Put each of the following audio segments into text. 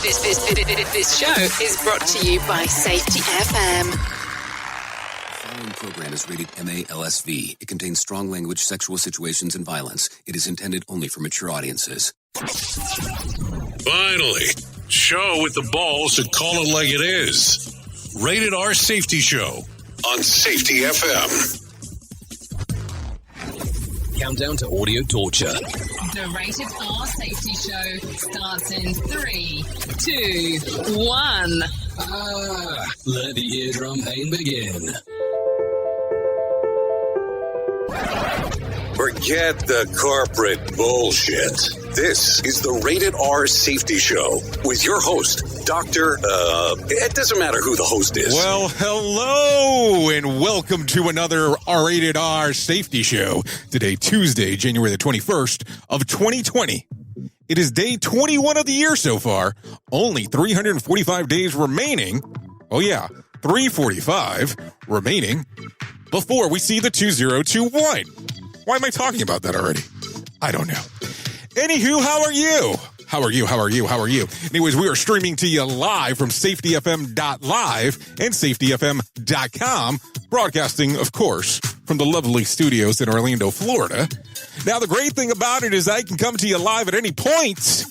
This show is brought to you by Safety FM. The following program is rated MA-LSV. It contains strong language, sexual situations, and violence. It is intended only for mature audiences. Finally, show with the balls to call it like it is. Rated R Safety Show on Safety FM. Countdown to audio torture. The Rated R Safety Show starts in 3, 2, 1. Let the eardrum pain begin. Forget the corporate bullshit. This is the Rated R Safety Show with your host, it doesn't matter who the host is. Well, hello, and welcome to another Rated R Safety Show. Today, Tuesday, January the 21st of 2020. It is day 21 of the year so far. Only 345 days remaining. Oh, yeah, 345 remaining before we see the 2021. Why am I talking about that already? I don't know. Anywho, how are you? How are you? Anyways, we are streaming to you live from safetyfm.live and safetyfm.com, broadcasting, of course, from the lovely studios in Orlando, Florida. Now, the great thing about it is I can come to you live at any point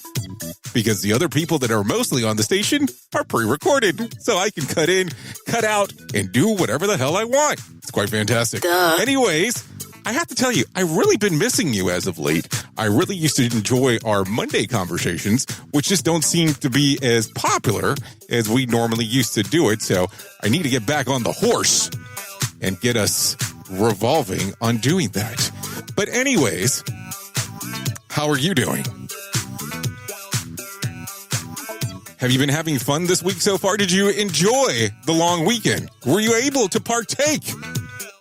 because the other people that are mostly on the station are pre-recorded. So I can cut in, cut out, and do whatever the hell I want. It's quite fantastic. Anyways, I have to tell you, I've really been missing you as of late. I really used to enjoy our Monday conversations, which just don't seem to be as popular as we normally used to do it. So I need to get back on the horse and get us revolving on doing that. But anyways, how are you doing? Have you been having fun this week so far? Did you enjoy the long weekend? Were you able to partake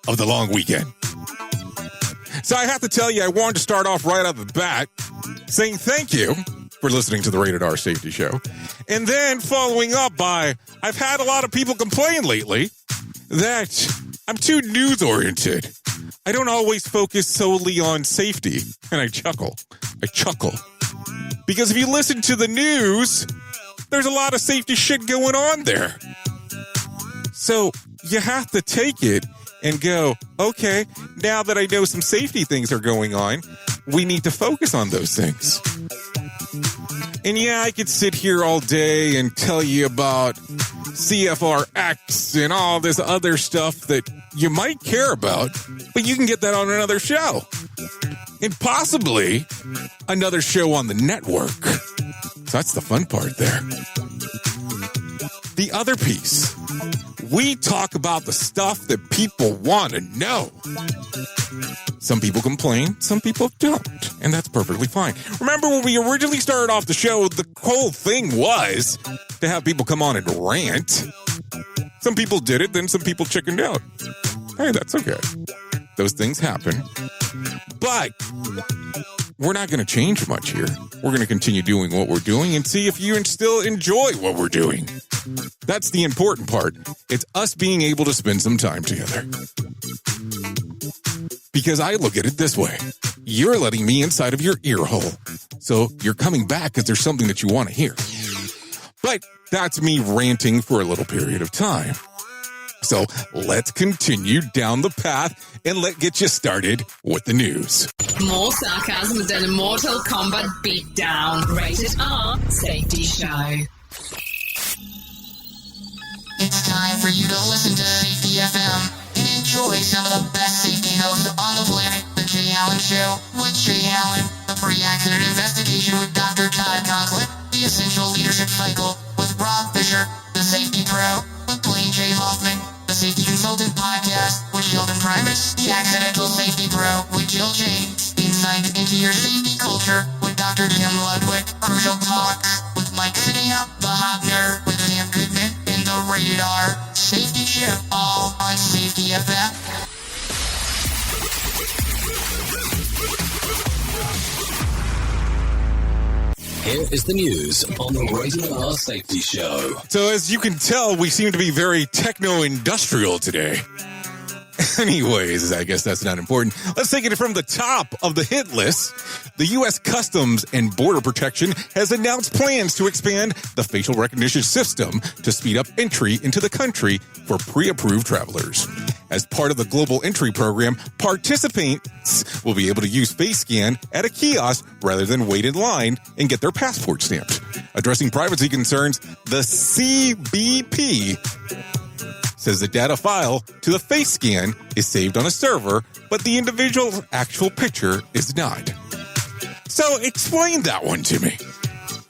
of the long weekend? So I have to tell you, I wanted to start off right out the bat saying thank you for listening to the Rated R Safety Show. And then following up by, I've had a lot of people complain lately that I'm too news-oriented. I don't always focus solely on safety. And I chuckle. Because if you listen to the news, there's a lot of safety shit going on there. So you have to take it and go, okay, now that I know some safety things are going on, we need to focus on those things. And yeah, I could sit here all day and tell you about CFRX and all this other stuff that you might care about, but you can get that on another show. And possibly another show on the network. So that's the fun part there. The other piece, we talk about the stuff that people want to know. Some people complain, some people don't, and that's perfectly fine. Remember when we originally started off the show, the whole thing was to have people come on and rant. Some people did it, then some people chickened out. Hey, that's okay. Those things happen. But we're not going to change much here. We're going to continue doing what we're doing and see if you still enjoy what we're doing. That's the important part. It's us being able to spend some time together. Because I look at it this way. You're letting me inside of your ear hole. So you're coming back because there's something that you want to hear. But that's me ranting for a little period of time. So let's continue down the path and get you started with the news. More sarcasm than a Mortal Kombat beatdown. Rated R Safety Show. It's time for you to listen to Safety FM and enjoy some of the best safety hosts on the planet. The Jay Allen Show with Jay Allen, the pre-accident investigation with Dr. Todd Conklin, the Essential Leadership Cycle with Rob Fisher, the Safety Pro with Blaine J. Hoffman, the Safety Consultant Podcast with Sheldon Primus, the Accidental Safety Pro with Jill James, Insight into Your Safety Culture with Dr. Tim Ludwig, Crucial Talks with Mike Fidia, the Hot Nerd with Sam Goodman, and the Rated R Safety Show, all on Safety FM. Here is the news on the Rated R Safety Show. So as you can tell, we seem to be very techno-industrial today. Anyways, I guess that's not important. Let's take it from the top of the hit list. The U.S. Customs and Border Protection has announced plans to expand the facial recognition system to speed up entry into the country for pre-approved travelers. As part of the global entry program, participants will be able to use face scan at a kiosk rather than wait in line and get their passport stamped. Addressing privacy concerns, the CBP says the data file to the face scan is saved on a server, but the individual's actual picture is not. So explain that one to me,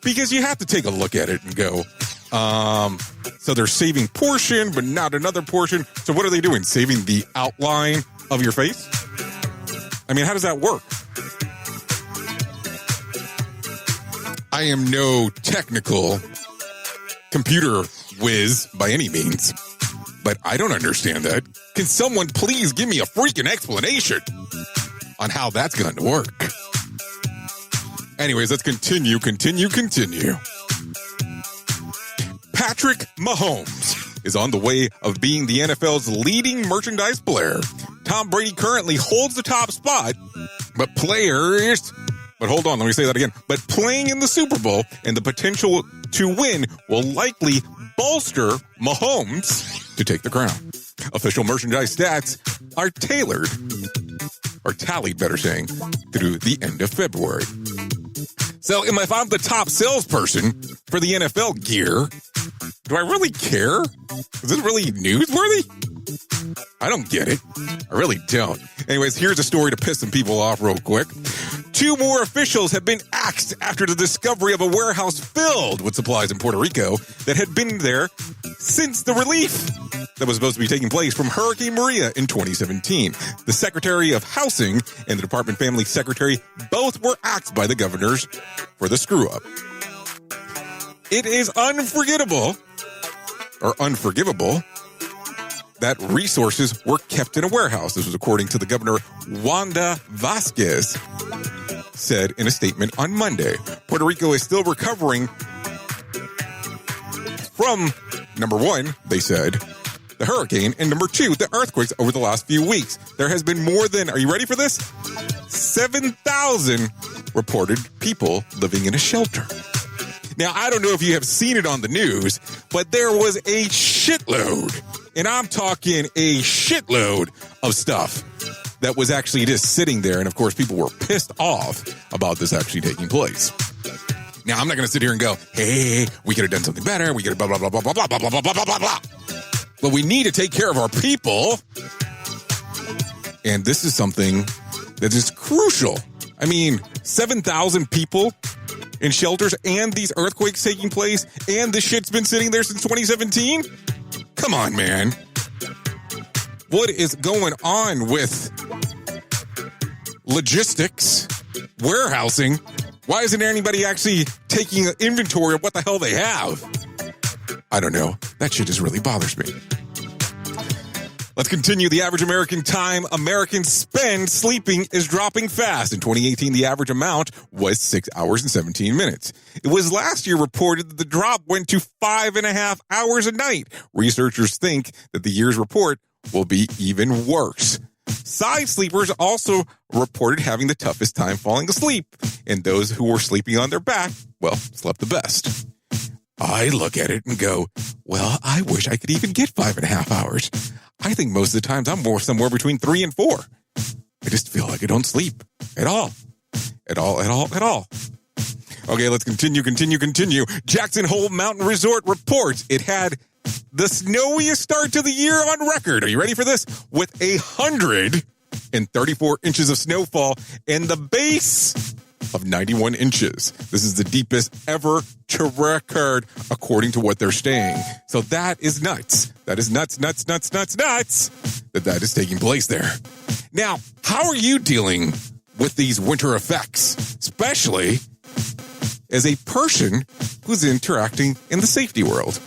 because you have to take a look at it and go, so they're saving portion, but not another portion. So what are they doing? Saving the outline of your face? I mean, how does that work? I am no technical computer whiz by any means, but I don't understand that. Can someone please give me a freaking explanation on how that's going to work? Anyways, let's continue. Patrick Mahomes is on the way of being the NFL's leading merchandise player. Tom Brady currently holds the top spot, but hold on, let me say that again. But playing in the Super Bowl and the potential to win will likely bolster Mahomes to take the crown. Official merchandise stats are tallied, through the end of February. So if I'm the top salesperson for the NFL gear, do I really care? Is this really newsworthy? I don't get it. I really don't. Anyways, here's a story to piss some people off real quick. 2 more officials have been axed after the discovery of a warehouse filled with supplies in Puerto Rico that had been there since the relief that was supposed to be taking place from Hurricane Maria in 2017. The Secretary of Housing and the Department Family Secretary both were axed by the governors for the screw-up. It is unforgivable that resources were kept in a warehouse. This was according to the governor, Wanda Vasquez, said in a statement on Monday. Puerto Rico is still recovering from, number 1, they said, the hurricane, and number 2, the earthquakes over the last few weeks. There has been more than, are you ready for this? 7,000 reported people living in a shelter. Now, I don't know if you have seen it on the news, but there was a shitload, and I'm talking a shitload of stuff that was actually just sitting there. And of course, people were pissed off about this actually taking place. Now, I'm not going to sit here and go, hey, we could have done something better. We could have blah, blah, blah, blah, blah, blah, blah, blah, blah, blah, blah, blah. But we need to take care of our people. And this is something that is crucial. I mean, 7,000 people in shelters and these earthquakes taking place and this shit's been sitting there since 2017? Come on, man. What is going on with logistics, warehousing? Why isn't anybody actually taking an inventory of what the hell they have? I don't know. That shit just really bothers me. Let's continue. The average American time Americans spend sleeping is dropping fast. In 2018, the average amount was 6 hours and 17 minutes. It was last year reported that the drop went to 5.5 hours a night. Researchers think that the year's report will be even worse. Side sleepers also reported having the toughest time falling asleep, and those who were sleeping on their back, well, slept the best. I look at it and go, well, I wish I could even get 5.5 hours. I think most of the times I'm more somewhere between 3 and 4. I just feel like I don't sleep at all. At all. Okay, let's continue. Jackson Hole Mountain Resort reports it had the snowiest start to the year on record. Are you ready for this? With 134 inches of snowfall and the base of 91 inches. This is the deepest ever to record, according to what they're saying. So that is nuts. That is nuts that is taking place there. Now, how are you dealing with these winter effects, especially as a person who's interacting in the safety world?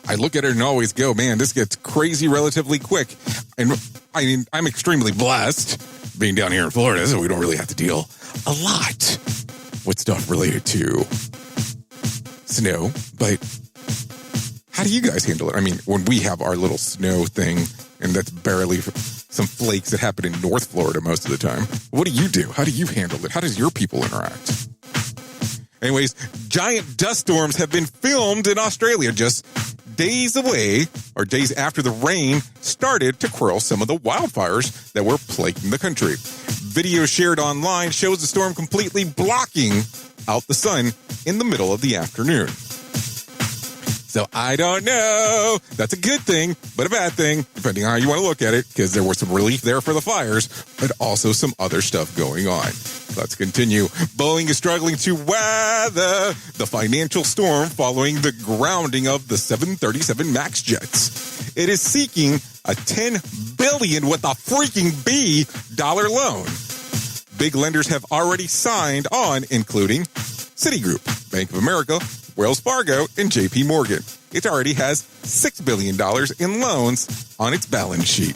I look at it and always go, man, this gets crazy relatively quick. And I mean, I'm extremely blessed being down here in Florida, so we don't really have to deal a lot with stuff related to snow. But how do you guys handle it? I mean, when we have our little snow thing And that's barely some flakes that happen in North Florida most of the time. What do you do? How do you handle it? How does your people interact? Anyways, giant dust storms have been filmed in Australia just days away, or days after the rain started to quell some of the wildfires that were plaguing the country. Video shared online shows the storm completely blocking out the sun in the middle of the afternoon. So I don't know. That's a good thing, but a bad thing, depending on how you want to look at it, because there was some relief there for the fires, but also some other stuff going on. Let's continue. Boeing is struggling to weather the financial storm following the grounding of the 737 MAX jets. It is seeking a $10 billion with a freaking B dollar loan. Big lenders have already signed on, including Citigroup, Bank of America, Wells Fargo, and JP Morgan. It already has $6 billion in loans on its balance sheet.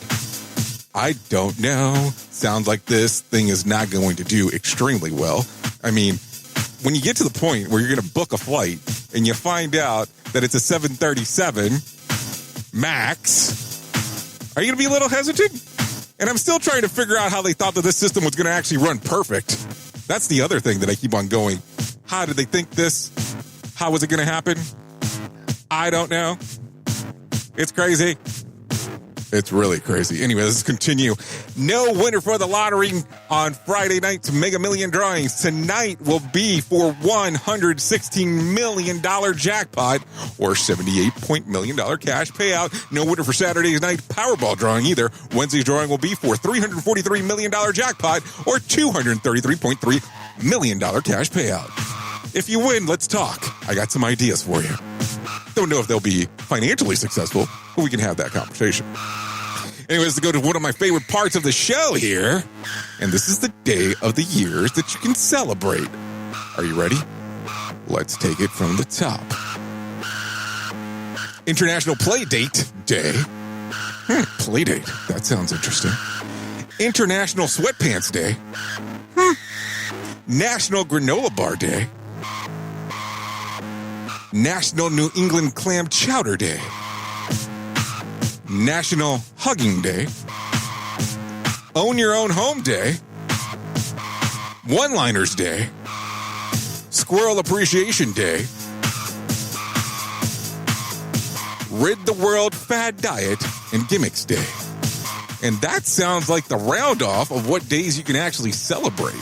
I don't know. Sounds like this thing is not going to do extremely well. I mean, when you get to the point where you're going to book a flight and you find out that it's a 737 MAX, are you going to be a little hesitant? And I'm still trying to figure out how they thought that this system was going to actually run perfect. That's the other thing that I keep on going. How did they think this? How was it going to happen? I don't know. It's crazy. It's really crazy. Anyway, let's continue. No winner for the lottery on Friday night's Mega Million drawings. Tonight will be for $116 million jackpot or $78 million cash payout. No winner for Saturday's night Powerball drawing either. Wednesday's drawing will be for $343 million jackpot or $233.3 million cash payout. If you win, let's talk. I got some ideas for you. Don't know if they'll be financially successful, but we can have that conversation. Anyways, to go to one of my favorite parts of the show here, and this is the day of the years that you can celebrate. Are you ready? Let's take it from the top. International Playdate Day. Playdate. That sounds interesting. International Sweatpants Day. National Granola Bar Day. National New England Clam Chowder Day. National Hugging Day. Own Your Own Home Day. One-Liners Day. Squirrel Appreciation Day. Rid the World Fad Diet and Gimmicks Day. And that sounds like the round-off of what days you can actually celebrate,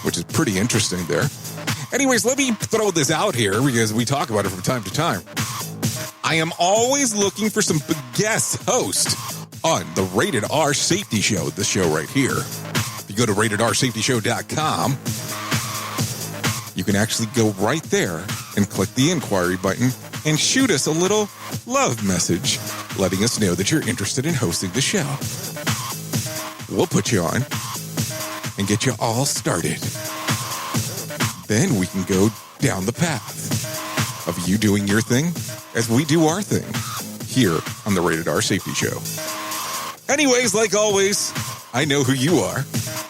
which is pretty interesting there. Anyways, let me throw this out here because we talk about it from time to time. I am always looking for some guest hosts on the Rated R Safety Show, the show right here. If you go to ratedarsafetyshow.com, you can actually go right there and click the inquiry button and shoot us a little love message letting us know that you're interested in hosting the show. We'll put you on and get you all started. Then we can go down the path of you doing your thing as we do our thing here on the Rated R Safety Show. Anyways, like always, I know who you are.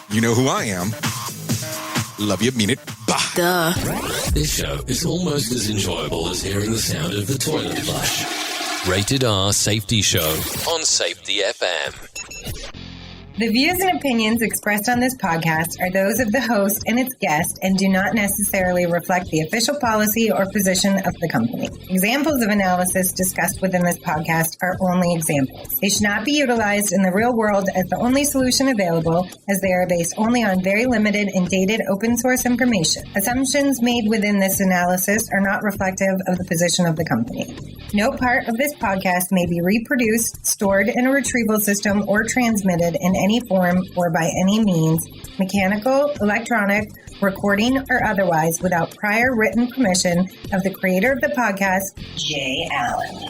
You know who I am. Love you, mean it. Bye. Duh. This show is almost as enjoyable as hearing the sound of the toilet flush. Rated R Safety Show on Safety FM. The views and opinions expressed on this podcast are those of the host and its guest and do not necessarily reflect the official policy or position of the company. Examples of analysis discussed within this podcast are only examples. They should not be utilized in the real world as the only solution available, as they are based only on very limited and dated open source information. Assumptions made within this analysis are not reflective of the position of the company. No part of this podcast may be reproduced, stored in a retrieval system, or transmitted in any form or by any means, mechanical, electronic, recording, or otherwise, without prior written permission of the creator of the podcast, Jay Allen.